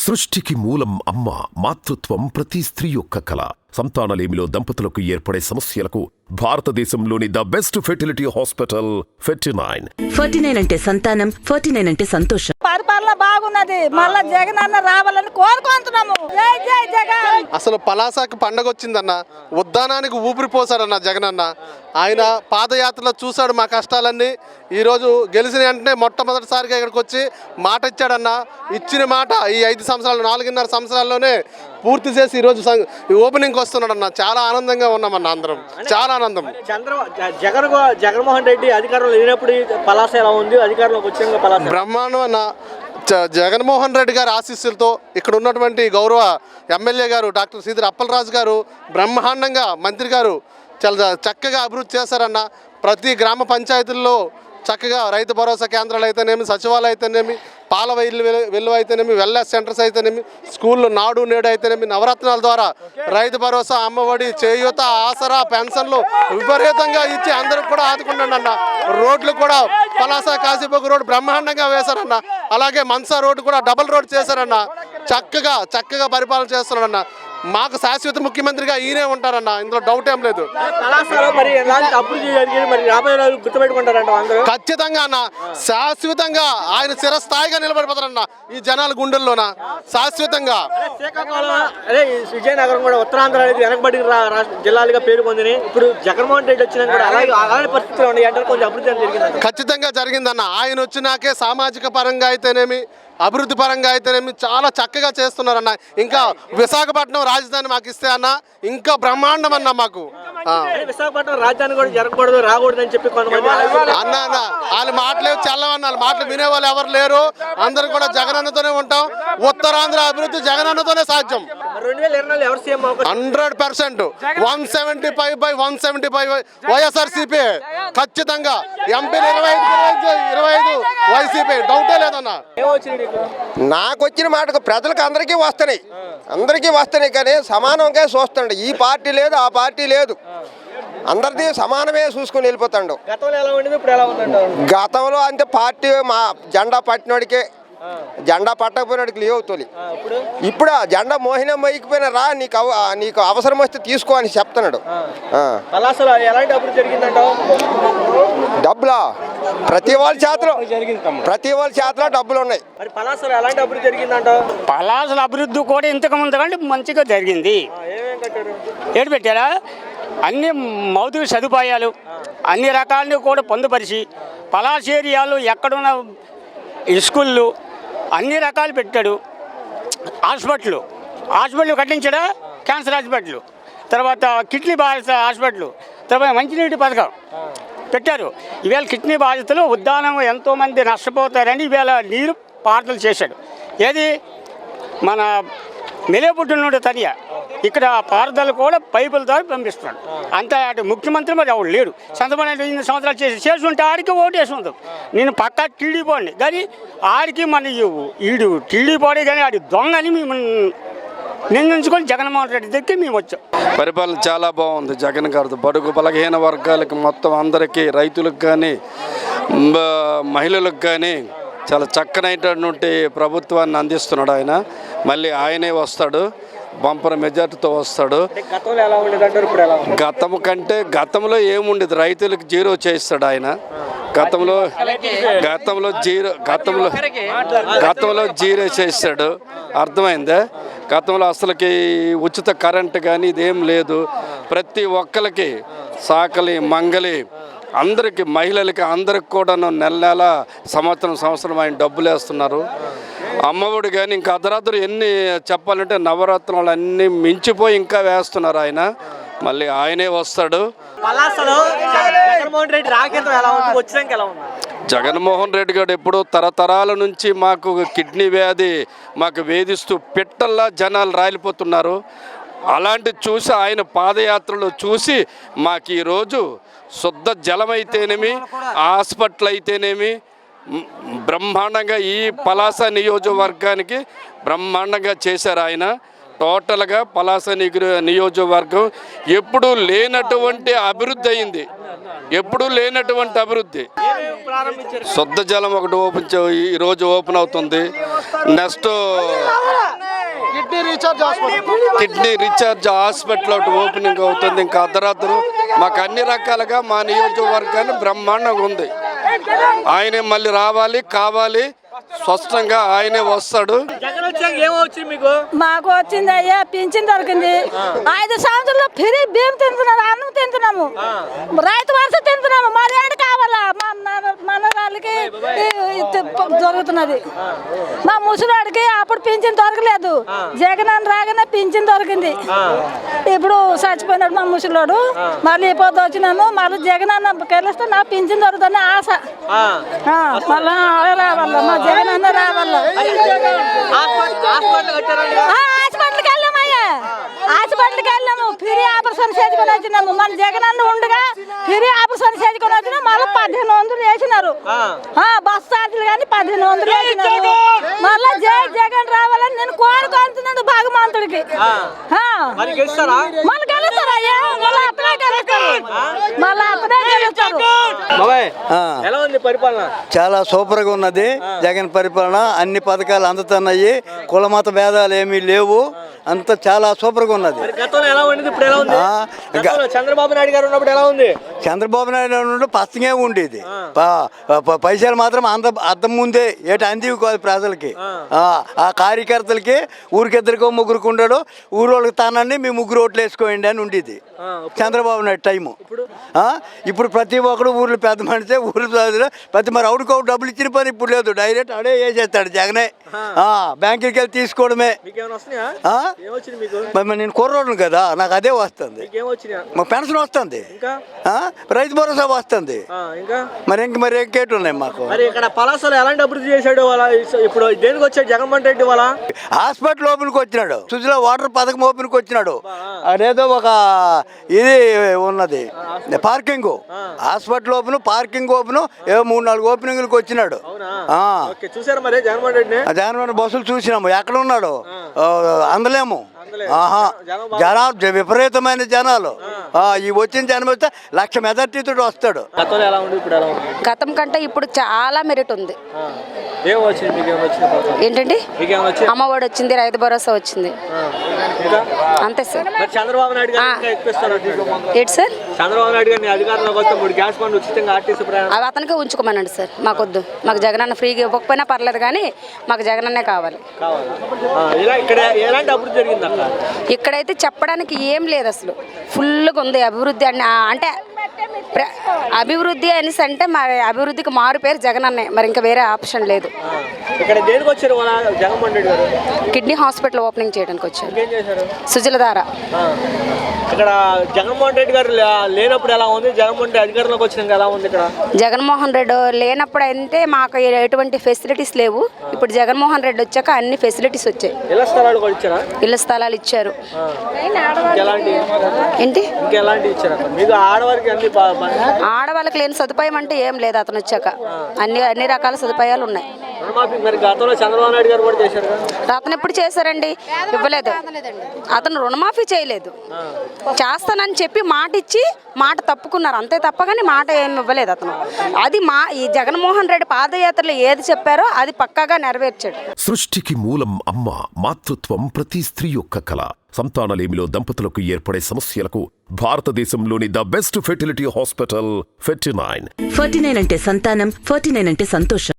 సృష్టికి మూలం అమ్మ. మాతృత్వం ప్రతి స్త్రీ యొక్క కల. సంతానలేమిలో దంపతులకు ఏర్పడే సమస్యలకు భారతదేశంలోని the best fertility hospital Fertinine. Fertinine అంటే సంతానం, ఫెర్టినైన్ అంటే సంతోషం. పరిపాలన బాగున్నది, మళ్ళా జగన్ అన్న రావాలని కోరుకుంటున్నాము. జై జై జగన్. అసలు పలాసకి పండగ వచ్చిందన్న, ఉద్దానానికి ఊపిరి పోసాడన్న జగన్ అన్న. ఆయన పాదయాత్రలో చూశాడు మా కష్టాలన్నీ. ఈరోజు గెలిచిన వెంటనే మొట్టమొదటిసారిగా ఇక్కడికి వచ్చి మాట ఇచ్చాడన్న. ఇచ్చిన మాట ఈ 5 సంవత్సరాలు 4.5 సంవత్సరాల్లోనే పూర్తి చేసి ఈరోజు ఓపెనింగ్కి వస్తున్నాడన్న. చాలా ఆనందంగా ఉన్నామన్న అందరం, చాలా ఆనందం. జగన్మోహన్ రెడ్డి అధికారంలో లేనప్పుడు పలాస ఎలా ఉంది, అధికారంలోకి వచ్చాక పలాస బ్రహ్మాండం అన్న. జగన్మోహన్ రెడ్డి గారి ఆశీస్సులతో ఇక్కడ ఉన్నటువంటి గౌరవ ఎమ్మెల్యే గారు డాక్టర్ సీదిరి అప్పలరాజు గారు బ్రహ్మాండంగా, మంత్రి గారు చాలా చక్కగా అభివృద్ధి చేశారన్న. ప్రతి గ్రామ పంచాయతీల్లో చక్కగా రైతు భరోసా కేంద్రాలు అయితేనేమి, సచివాలయం అయితేనేమి, పాల వెల్లు అయితేనేమి, వెల్నెస్ సెంటర్స్ అయితేనేమి, స్కూళ్ళు నాడు నేడు అయితేనేమి, నవరత్నాల ద్వారా రైతు భరోసా, అమ్మఒడి, చేయూత, ఆసరా, పెన్షన్లు విపరీతంగా ఇచ్చి అందరికి కూడా ఆదుకుంటాను అన్న. రోడ్లు కూడా పలాస కాశీబోగు రోడ్డు బ్రహ్మాండంగా వేశారన్న. అలాగే మన్సా రోడ్డు కూడా డబుల్ రోడ్ చేశారన్న. చక్కగా పరిపాలన చేస్తున్నాడన్న. మాకు శాశ్వత ముఖ్యమంత్రిగా ఈయనే ఉంటారన్న, ఇందులో డౌట్ ఏం లేదు. ఖచ్చితంగా అన్న, శాశ్వతంగా ఆయన చిరస్థాయిగా నిలబడిపోతారన్న ఈ జనాల గుండెల్లోన, శాశ్వతంగా. విజయనగరం కూడా ఉత్తరాంధ్ర అనేది వెనకబడి జిల్లాలుగా పేరు పొందినాయి. ఇప్పుడు జగన్మోహన్ రెడ్డి వచ్చినా కూడా అలాగే పరిస్థితులు ఉన్నాయి అంటే కొంచెం అభివృద్ధి జరిగింది. ఖచ్చితంగా జరిగిందన్న. ఆయన వచ్చినాకే సామాజిక పరంగా అయితేనేమి, అభివృద్ధి పరంగా అయితేనేమి చాలా చక్కగా చేస్తున్నారన్న. ఇంకా విశాఖపట్నం రాజధాని మాకు ఇస్తే అన్న ఇంకా బ్రహ్మాండం అన్న. మాకు విశాఖపట్నం రాజధాని కూడా జరగకూడదు, రాకూడదు అని చెప్పి కొంతమంది అన్న వాళ్ళ మాటలు చల్లవన్న. వాళ్ళ మాటలు వినేవాళ్ళు ఎవరు లేరు. అందరూ కూడా జగనన్నతోనే ఉంటాం. ఉత్తరాంధ్ర అభివృద్ధి జగనన్నతోనే సాధ్యం. 2024 ఎవరు సీఎం? 100%, 175/175 వైఎస్ఆర్సీపీ. ఖచ్చితంగా ఎంపీలు 25 వైసీపీ, డౌటే లేదన్న. నాకు వచ్చిన మాటకు ప్రజలకు అందరికీ వస్తున్నాయి కానీ సమానంగా చూస్తాడు. ఈ పార్టీ లేదు, ఆ పార్టీ లేదు, అందరిది సమానమే చూసుకుని వెళ్ళిపోతాడు. గతంలో అంతే పార్టీ మా జెండా పట్టినోడికే, జెండా పట్టకపోయినాడికి లేవు తొలి. ఇప్పుడు ఆ జెండా మోహినం మైకిపోయినా రా, నీకు అవసరం వస్తే తీసుకో అని చెప్తున్నాడు. డబ్బులా ప్రతి వాళ్ళ చేతిలో డబ్బులు ఉన్నాయి. పలాసల అభివృద్ధి కూడా ఇంతకు ముందు కంటే మంచిగా జరిగింది. ఏడు పెట్టారా, అన్ని మౌలిక సదుపాయాలు అన్ని రకాలని కూడా పొందుపరిచి పలాస ఏరియాలో ఎక్కడున్న స్కూళ్ళు అన్ని రకాలు పెట్టాడు. హాస్పిటల్ కట్టించాడా, క్యాన్సర్ హాస్పిటల్, తర్వాత కిడ్నీ బాధిత హాస్పిటల్, తర్వాత మంచినీటి పథకం పెట్టారు. ఈవేళ కిడ్నీ బాధితులు ఉద్దానం ఎంతోమంది నష్టపోతారని ఈవేళ నీరు పారుదల చేశాడు. ఏది మన మెలేపుట్టిన నుండి తనియా ఇక్కడ పారుదల కూడా పైపుల ద్వారా పంపిస్తున్నాడు. అంత అటు ముఖ్యమంత్రి మరి ఎవరు లేడు. చంద్రబాబు 8 సంవత్సరాలు చేసి ఉంటే ఆడికి ఓటేసి ఉంటుంది. నేను పక్కా టీడీపోండి కానీ ఆడికి మన ఈడు టీడీపోడే కానీ ఆడి దొంగ అని మేము నిందించుకొని జగన్మోహన్ రెడ్డి దగ్గర మేము వచ్చాం. పరిపాలన చాలా బాగుంది జగన్ గారితో. బడుగు బలహీన వర్గాలకి మొత్తం అందరికీ, రైతులకు కానీ మహిళలకు కానీ చాలా చక్కనైనటువంటి ప్రభుత్వాన్ని అందిస్తున్నాడు ఆయన. మళ్ళీ ఆయనే వస్తాడు, బంపర్ మెజార్టీతో వస్తాడు. గతంలో ఏముండేది, రైతులకు జీరో చేస్తాడు ఆయన. గతంలో జీరో చేస్తాడు. అర్థమైందా? గతంలో అసలుకి ఉచిత కరెంటు కానీ ఇదేం లేదు. ప్రతి ఒక్కరికి సాకలి మంగలి అందరికీ, మహిళలకి అందరికి కూడా నెల సంవత్సరం ఆయన డబ్బులు వేస్తున్నారు. అమ్మఒడి కానీ ఇంకా అర్ధరాత్రి ఎన్ని చెప్పాలంటే నవరత్నాలు అన్నీ మించిపోయి ఇంకా వేస్తున్నారు ఆయన. మళ్ళీ ఆయనే వస్తాడు. జగన్మోహన్ రెడ్డి గారు ఎప్పుడో తరతరాల నుంచి మాకు కిడ్నీ వ్యాధి మాకు వేధిస్తూ పిట్టల్లా జనాలు రాలిపోతున్నారు. అలాంటి చూసి ఆయన పాదయాత్రలో చూసి మాకు ఈరోజు శుద్ధ జలం అయితేనేమి, హాస్పిటల్ అయితేనేమి బ్రహ్మాండంగా ఈ పలాస నియోజకవర్గానికి బ్రహ్మాండంగా చేశారు ఆయన. టోటల్గా పలాస నియోజకవర్గం ఎప్పుడూ లేనటువంటి అభివృద్ధి అయింది. శుద్ధ జలం ఒకటి ఈరోజు ఓపెన్ అవుతుంది. Next recharge hospital. Kidney recharge hospital ఒకటి ఓపెనింగ్ అవుతుంది. ఇంకా అర్ధరాత్రు మాకు అన్ని రకాలుగా మా నియోజకవర్గాన్ని బ్రహ్మాండంగా ఉంది. ఆయనే మళ్ళీ రావాలి, కావాలి, స్పష్టంగా ఆయనే వస్తాడు. జగన్ వచ్చాక ఏమో వచ్చింది మీకు? మాకు వచ్చింది అయ్యా పింఛన్ దొరికింది. 5 సంవత్సరాల్లో ఫ్రీ బియ్యం తింటున్నారు, అన్నం తింటున్నాము, రైతు వరుస తింటున్నాము. మరి ఏంటి కావాలా? మన వాళ్ళకి దొరుకుతున్నది. మా ముసలాడికి అప్పుడు పింఛన్ దొరకలేదు, జగన్ అని రాగానే పింఛన్ దొరికింది. ఇప్పుడు చచ్చిపోయినాడు మా ముసలోడు. మళ్ళీ ఇప్పుడు వచ్చినాము, మళ్ళీ జగన్ అన్న కలిస్తే నా పింఛన్ దొరుకుతుందని ఆశ. మళ్ళీ రావాల, మా జగన్ అన్న రావాల. హాస్పిటల్కి వెళ్ళామయ్యా, హాస్పిటల్కి వెళ్ళాము, ఫ్రీ ఆపరేషన్ చేసుకొని వచ్చినాము. మన జగన్ అన్న ఉండగా ఫ్రీ ఆపరేషన్ చేసుకొని వచ్చినాము. మళ్ళీ 1500 వేసినారు బస్ ఛార్జీలు, కానీ 1500 వేసినారు. మళ్ళీ జగన్ రావాలని నేను కోరుకుంటున్నాను భగవంతుడికి. మరి గెలుస్తారా? మళ్ళీ గెలుస్తారా అయ్యా? మళ్ళీ అప్పుడే గెలుస్తారు, మళ్ళీ అప్పుడే గెలుస్తారు. బాబాయ్, ఎలా ఉంది పరిపాలన? చాలా సూపర్గా ఉన్నది జగన్ పరిపాలన. అన్ని పథకాలు అందుతున్నాయి, కులమత భేదాలు ఏమీ లేవు, అంత చాలా సూపర్గా ఉన్నది. గతంలో ఎలా ఉండేది, ఇప్పుడు ఎలా ఉంది? గతంలో చంద్రబాబు నాయుడు గారు ఉన్నప్పుడు ఎలా ఉంది? చంద్రబాబు నాయుడు ఉన్నప్పుడు పచ్చగా ఉండేది. పైసలు మాత్రం అర్థం ముందే ఏట అందివి కాదు ప్రజలకి. ఆ కార్యకర్తలకి ఊరికిద్దరికో ముగ్గురికి ఉండడు, ఊరోళ్ళకి తానండి మీ ముగ్గురు ఓట్లు వేసుకోండి అని ఉండేది చంద్రబాబు నాయుడు టైము. ఇప్పుడు ప్రతి ఒక్కడు ఊర్లో పెద్ద మనిషి, ఊర్లో ప్రతి మరి అవుడుకో డబ్బులు ఇచ్చిన పని ఇప్పుడు లేదు, డైరెక్ట్ అడే వేసేస్తాడు జగనే. బ్యాంకుకి వెళ్ళి తీసుకోవడమే. మరి నేను కుర్రోడ్ను కదా, నాకు అదే వస్తుంది. మాకు పెన్షన్ వస్తుంది, రైతు భరోసా వస్తుంది, మరి ఇంకేటి ఉన్నాయి మాకు. ఇక్కడ పలాసలో ఎలాంటి అభివృద్ధి చేశాడు? ఇప్పుడు దేనికి వచ్చాడు జగన్మోహన్ రెడ్డి? వాళ్ళ హాస్పిటల్ ఓపెన్కి వచ్చినాడు, సుజలా వాటర్ పథకం ఓపెన్కి వచ్చినాడు. అదేదో ఒక ఇది ఉన్నది parking, hospital open, parking open, ఏవో 3-4 ఓపెనింగ్లకు వచ్చినాడు. చూసారు మరి జగన్మోహన్ రెడ్డిని? జగన్మోహన్ బస్సులు చూసినాము, ఎక్కడ ఉన్నాడు అందలేము. జనాలు విపరీతమైన జనాలు. ఈ వచ్చిన జనం వస్తే 1,00,000 మెజార్టీతో వస్తాడు. గతం కంటే ఇప్పుడు చాలా మెరిట్ ఉంది. ఏంటండి, అమ్మఒడి వచ్చింది, రైతు భరోసా వచ్చింది, అంతే సార్. చంద్రబాబు నాయుడు ఏంటి సార్? చంద్రబాబు నాయుడు గారిని అధికారంలోకి వస్తే 3 గ్యాస్ బండ్లు ఉచితంగా ఆర్టీసీ ప్రయాణం అవి అతనికే ఉంచుకోమనండి సార్, మాకొద్దు. మాకు జగన్ అన్న ఫ్రీగా ఇవ్వకపోయినా పర్లేదు, కానీ మాకు జగన్ అన్నే కావాలి. ఇక్కడ ఎలాంటి అభివృద్ధి జరిగింది అక్కడ? ఇక్కడైతే చెప్పడానికి ఏం లేదు, అసలు ఫుల్గా ఉంది అభివృద్ధి. అంటే అభివృద్ధి అనేసి అంటే మరి అభివృద్ధికి మారు పేరు జగన్ అన్నే, మరి ఇంకా వేరే ఆప్షన్ లేదు. ఇక్కడ దేనికి వచ్చారు జగన్మోహన్ రెడ్డి గారు? కిడ్నీ హాస్పిటల్ ఓపెనింగ్ చేయడానికి వచ్చారు, సుజల ద్వారా. ఇక్కడ జగన్మోహన్ రెడ్డి గారు లేనప్పుడు ఎలా ఉంది, జగన్మోహన్ రెడ్డి అధికారంలోకి వచ్చినాక ఎలా ఉంది? ఇక్కడ జగన్మోహన్ రెడ్డి లేనప్పుడు అంటే మాకు ఎటువంటి ఫెసిలిటీస్ లేవు. ఇప్పుడు జగన్మోహన్ రెడ్డి వచ్చాక అన్ని ఫెసిలిటీస్ వచ్చాయి. ఇళ్ల స్థలాలు కూడా ఇచ్చారా? ఇళ్ల స్థలాలు ఇచ్చారు. ఏంటి మీకు ఆడవారికి ఆడవాళ్ళకి లేని సదుపాయం అంటే ఏం లేదు అతను వచ్చాక. అన్ని రకాల సదుపాయాలు ఉన్నాయి. మరి గతంలో చంద్రబాబు నాయుడు గారు కూడా చేశారు. అతను ఎప్పుడు చేశారండి? ఇవ్వలేదు. అతను రుణమాఫీ చేయలేదు. చేస్తానని చెప్పి మాట ఇచ్చి మాట తప్పుకున్నారు, అంతే తప్ప కానీ మాట ఏమి ఇవ్వలేదు అతను. అది ఈ జగన్మోహన్ రెడ్డి పాదయాత్రలో ఏది చెప్పారో అది పక్కాగా నెరవేర్చాడు. సృష్టికి మూలం అమ్మ. మాతృత్వం ప్రతి స్త్రీ యొక్క కళ. సంతానలేమిలో దంపతులకు ఏర్పడే సమస్యలకు భారతదేశంలోని ద బెస్ట్ ఫెర్టిలిటీ హాస్పిటల్ 49. 49 అంటే సంతానం, 49 అంటే సంతోషం.